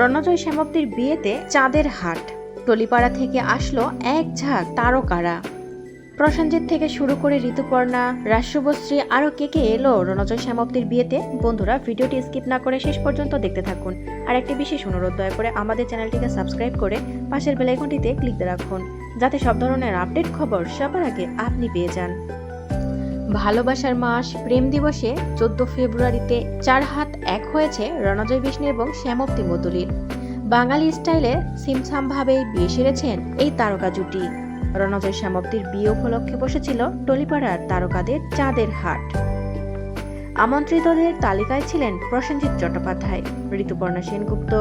রণজয় শ্যামপ্তির বিয়েতে চাঁদের হাট। টলিপাড়া থেকে আসলো এক ঝাঁক তারকারা। প্রসেনজিৎ থেকে শুরু করে ঋতুপর্ণা, রাজ-শুভশ্রী আরও কে এলো রণজয় শ্যামপ্তির বিয়েতে। বন্ধুরা, ভিডিওটি স্কিপ না করে শেষ পর্যন্ত দেখতে থাকুন। আর একটি বিশেষ অনুরোধ, দয়া করে আমাদের চ্যানেলটিকে সাবস্ক্রাইব করে পাশের বেল আইকনটিতে ক্লিক দিয়ে রাখুন, যাতে সব ধরনের আপডেট খবর সবার আগে আপনি পেয়ে যান। ভালোবাসার মাস প্রেম দিবসে 14 ফেব্রুয়ারিতে 4 হাত এক হয়েছে রণজয় বিষ্ণু এবং শ্যামপ্তি মতুলির। বাঙালি স্টাইলে সিমসামভাবে বিয়ে সেরেছেন এই তারকা জুটি। রণজয় শ্যামপ্তির বিয়ে উপলক্ষে বসেছিল টলিপাড়ার তারকাদের চাঁদের হাট। আমন্ত্রিতদের তালিকায় ছিলেন প্রসেনজিৎ চট্টোপাধ্যায়, ঋতুপর্ণা সেনগুপ্ত,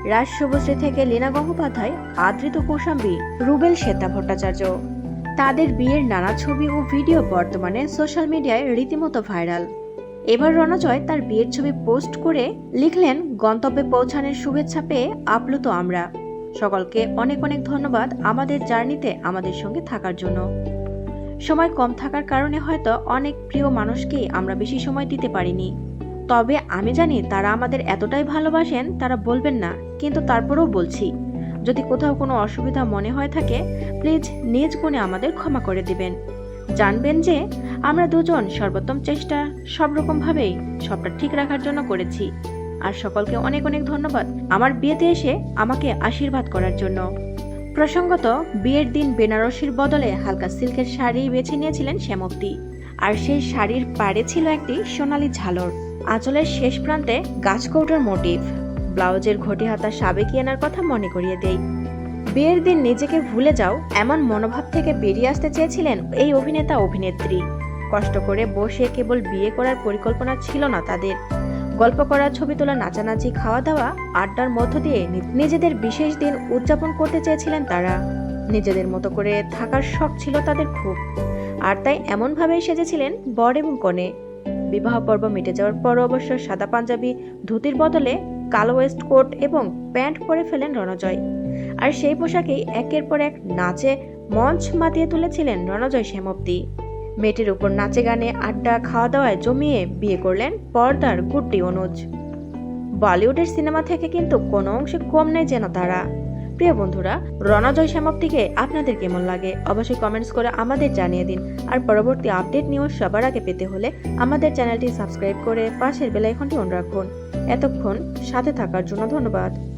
রাজ-শুভশ্রী থেকে লীনা গঙ্গোপাধ্যায়, আদৃত কৌশাম্বী, রুবেল শ্বেতা ভট্টাচার্য। তাদের বিয়ের নানা ছবি ও ভিডিও বর্তমানে সোশ্যাল মিডিয়ায় রীতিমতো ভাইরাল। এবার রণজয় তার বিয়ের ছবি পোস্ট করে লিখলেন, গন্তব্যে পৌঁছানোর শুভেচ্ছা পেয়ে আপ্লুত আমরা। সকলকে অনেক অনেক ধন্যবাদ আমাদের জার্নিতে আমাদের সঙ্গে থাকার জন্য। সময় কম থাকার কারণে হয়তো অনেক প্রিয় মানুষকেই আমরা বেশি সময় দিতে পারিনি। তবে আমি জানি তারা আমাদের এতটাই ভালোবাসেন, তারা বলবেন না, কিন্তু তারপরেও বলছি, যদি কোথাও কোনো অসুবিধা মনে হয় থাকে প্লিজ নিজ গুণে আমাদের ক্ষমা করে দিবেন। জানবেন যে আমরা দুজন সর্বোত্তম চেষ্টা সব রকম ভাবেই সবটা ঠিক রাখার জন্য করেছি। আর সকলকে অনেক অনেক ধন্যবাদ আমার বিয়েতে এসে আমাকে আশীর্বাদ করার জন্য। প্রসঙ্গত, বিয়ের দিন বেনারসির বদলে হালকা সিল্কের শাড়ি বেছে নিয়েছিলেন শ্যামপ্তি। আর সেই শাড়ির পাড়ে ছিল একটি সোনালী ঝালর, আঁচলের শেষ প্রান্তে গাছকৌটার মোটিভ। ব্লাউজের ঘটি হাতা সাবেকিয়ানার কথা মনে করিয়ে দেই। বিয়ের দিন নিজেকে ভুলে যাও এমন মনোভাব থেকে বেরিয়ে আসতে চেয়েছিলেন এই অভিনেতা অভিনেত্রী। কষ্ট করে বসে কেবল বিয়ে করার পরিকল্পনা ছিল না তাদের। গল্প করা, ছবি তোলা, নাচানাচি, খাওয়া দাওয়া, আড্ডার মধ্য দিয়ে নিজেদের বিশেষ দিন উদযাপন করতে চেয়েছিলেন তারা। নিজেদের মতো করে থাকার শখ ছিল তাদের খুব, আর তাই এমনভাবেই সেজেছিলেন বর এবং কনে। বিবাহ পর্ব মিটে যাওয়ার পর অবশ্য সাদা পাঞ্জাবি ধুতির বদলে কালো ওয়েস্ট কোট এবং প্যান্ট পরে ফেলেন রণজয়। আর সেই পোশাকেই একের পর এক নাচে মঞ্চ মাতিয়ে তুলেছিলেন রণজয় শ্যামপ্তি। মেয়েটির উপর নাচে গানে আড্ডা খাওয়া দাওয়ায় জমিয়ে বিয়ে করলেন পর্দার গুড্ডি অনুজ। বলিউডের সিনেমা থেকে কিন্তু কোনো অংশে কম নেই যেন তারা। প্রিয় বন্ধুরা, রণজয় শ্যামপ্তিকে আপনাদের কেমন লাগে অবশ্যই কমেন্টস করে আমাদের জানিয়ে দিন। আর পরবর্তী আপডেট নিউজ সবার আগে পেতে হলে আমাদের চ্যানেলটি সাবস্ক্রাইব করে পাশের বেল আইকনটি অন রাখুন। এতক্ষণ সাথে থাকার জন্য ধন্যবাদ।